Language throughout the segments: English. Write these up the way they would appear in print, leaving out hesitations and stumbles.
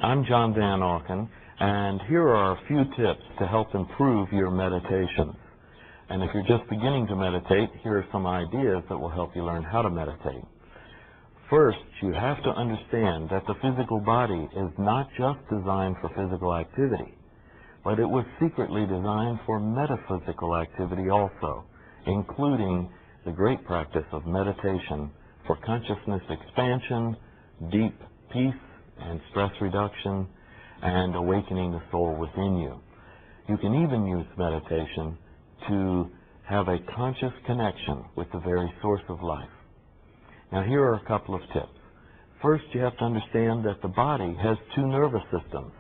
I'm John Van Auken, and here are a few tips to help improve your meditations. And if you're just beginning to meditate, here are some ideas that will help you learn how to meditate. First, you have to understand that the physical body is not just designed for physical activity, but it was secretly designed for metaphysical activity also, including the great practice of meditation for consciousness expansion, deep peace and stress reduction, and awakening the soul within you. You can even use meditation to have a conscious connection with the very source of life. Now, here are a couple of tips. First, you have to understand that the body has two nervous systems.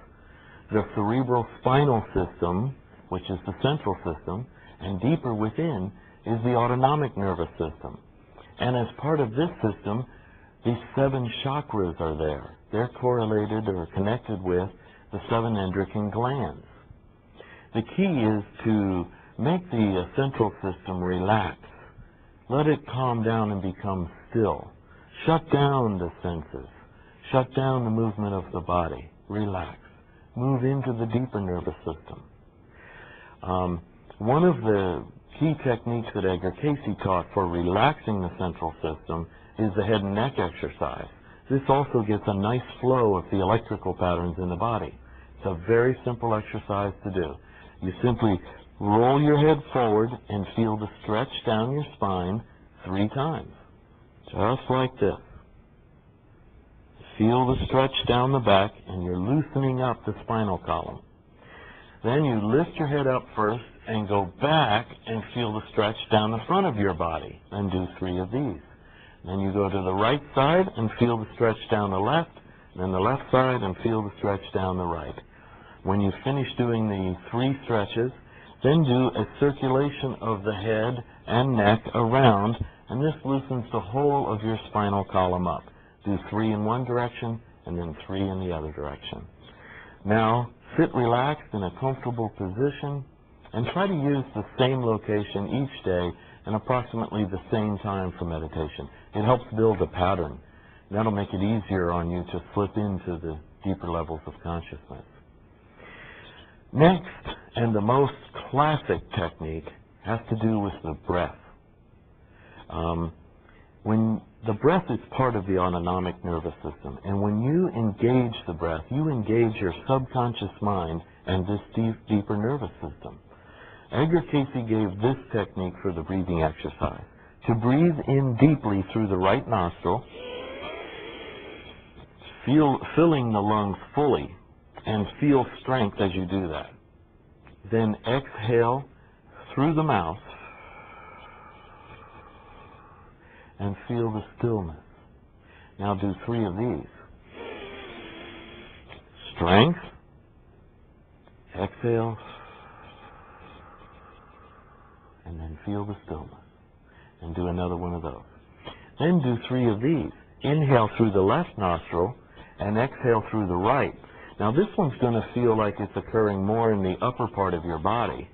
The cerebral spinal system, which is the central system, and deeper within is the autonomic nervous system. And as part of this system, these 7 chakras are there. They're correlated or connected with the 7 endocrine glands. The key is to make the central system relax. Let it calm down and become still. Shut down the senses. Shut down the movement of the body. Relax. Move into the deeper nervous system. One of the key techniques that Edgar Cayce taught for relaxing the central system is the head and neck exercise. This also gets a nice flow of the electrical patterns in the body. It's a very simple exercise to do. You simply roll your head forward and feel the stretch down your spine 3 times. Just like this. Feel the stretch down the back, and you're loosening up the spinal column. Then you lift your head up first and go back and feel the stretch down the front of your body, and do 3 of these. Then you go to the right side and feel the stretch down the left, then the left side and feel the stretch down the right. When you finish doing the 3 stretches, then do a circulation of the head and neck around, and this loosens the whole of your spinal column up. Do 3 in one direction and then 3 in the other direction. Now, sit relaxed in a comfortable position and try to use the same location each day and approximately the same time for meditation. It helps build a pattern. That'll make it easier on you to slip into the deeper levels of consciousness. Next, and the most classic technique, has to do with the breath. When the breath is part of the autonomic nervous system, and when you engage the breath, you engage your subconscious mind and this deeper nervous system. Edgar Cayce gave this technique for the breathing exercise. To breathe in deeply through the right nostril, filling the lungs fully, and feel strength as you do that. Then exhale through the mouth and feel the stillness. Now do 3 of these. Strength, exhale, and then feel the stillness. And do another one of those. Then do 3 of these. Inhale through the left nostril and exhale through the right. Now this one's going to feel like it's occurring more in the upper part of your body.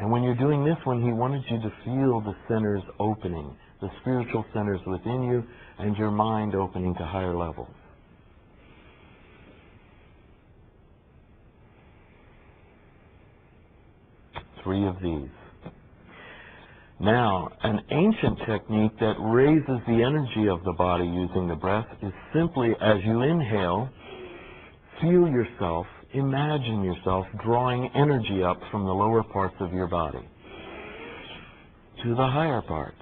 And when you're doing this one, he wanted you to feel the centers opening, the spiritual centers within you, and your mind opening to higher levels. Three of these. Now, an ancient technique that raises the energy of the body using the breath is simply, as you inhale, feel yourself, imagine yourself drawing energy up from the lower parts of your body to the higher parts.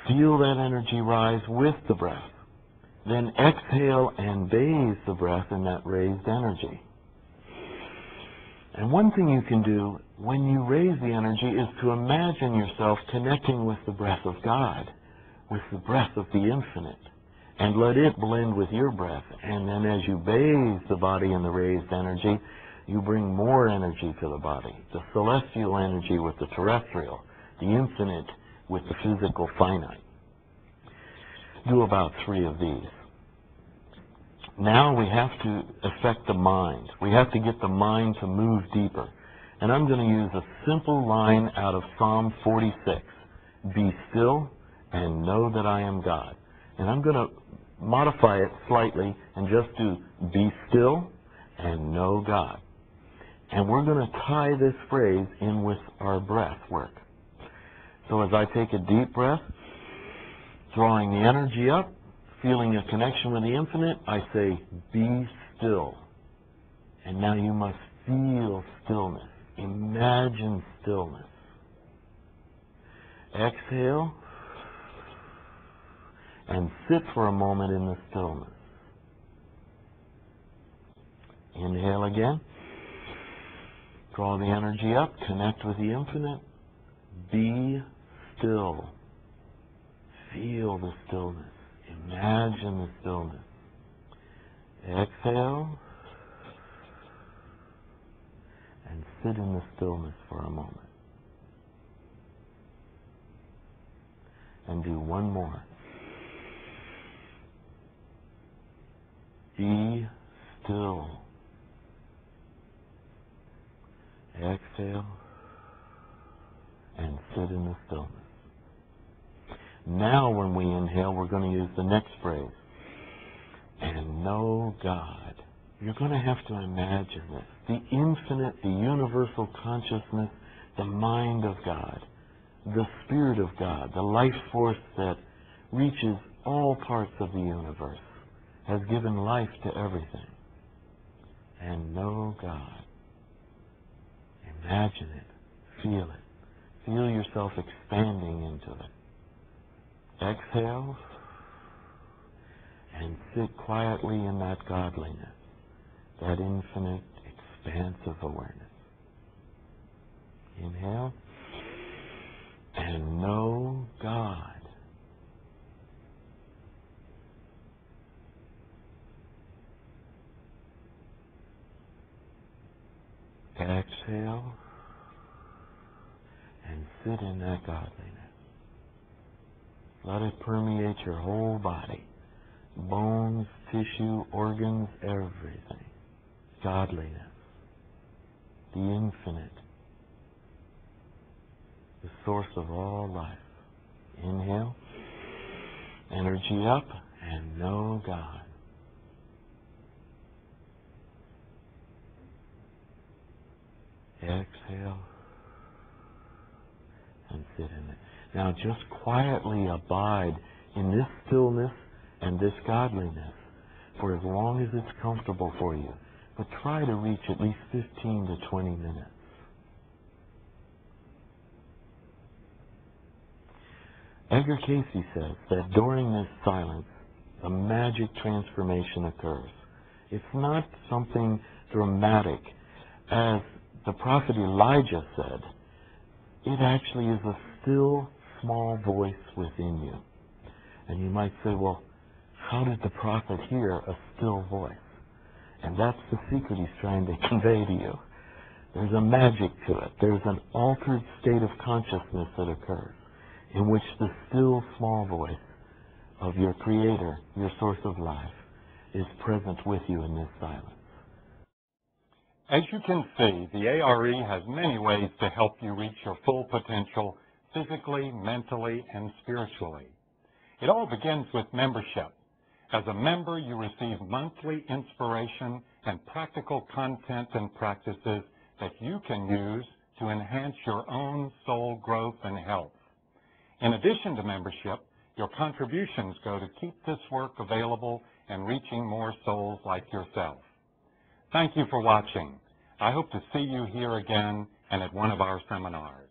Feel that energy rise with the breath. Then exhale and bathe the breath in that raised energy. And one thing you can do when you raise the energy is to imagine yourself connecting with the breath of God, with the breath of the infinite, and let it blend with your breath. And then as you bathe the body in the raised energy, you bring more energy to the body, the celestial energy with the terrestrial, the infinite with the physical finite. Do about 3 of these. Now we have to affect the mind. We have to get the mind to move deeper. And I'm going to use a simple line out of Psalm 46. Be still and know that I am God. And I'm going to modify it slightly and just do be still and know God. And we're going to tie this phrase in with our breath work. So as I take a deep breath, drawing the energy up, feeling a connection with the infinite, I say, be still. And now you must feel stillness. Imagine stillness. Exhale and sit for a moment in the stillness. Inhale again. Draw the energy up, connect with the infinite. Be still. Feel the stillness. Imagine the stillness. Exhale and sit in the stillness for a moment. And do one more. Be still. Exhale and sit in the stillness. Now when we inhale, we're going to use the next phrase. And know God. You're going to have to imagine this. The infinite, the universal consciousness, the mind of God, the Spirit of God, the life force that reaches all parts of the universe, has given life to everything. And know God. Imagine it. Feel it. Feel yourself expanding into it. Exhale and sit quietly in that godliness, that infinite, expansive awareness. Inhale and know God. Exhale and sit in that godliness. Let it permeate your whole body. Bones, tissue, organs, everything. Godliness. The infinite. The source of all life. Inhale. Energy up and know God. Exhale and sit in it. Now just quietly abide in this stillness and this godliness for as long as it's comfortable for you. But try to reach at least 15 to 20 minutes. Edgar Cayce says that during this silence, a magic transformation occurs. It's not something dramatic. As the prophet Elijah said, it actually is a still, small voice within you. And you might say, well, how did the prophet hear a still voice? And that's the secret he's trying to convey to you. There's a magic to it. There's an altered state of consciousness that occurs in which the still, small voice of your Creator, your source of life, is present with you in this silence. As you can see, the A.R.E. has many ways to help you reach your full potential physically, mentally, and spiritually. It all begins with membership. As a member, you receive monthly inspiration and practical content and practices that you can use to enhance your own soul growth and health. In addition to membership, your contributions go to keep this work available and reaching more souls like yourself. Thank you for watching. I hope to see you here again and at one of our seminars.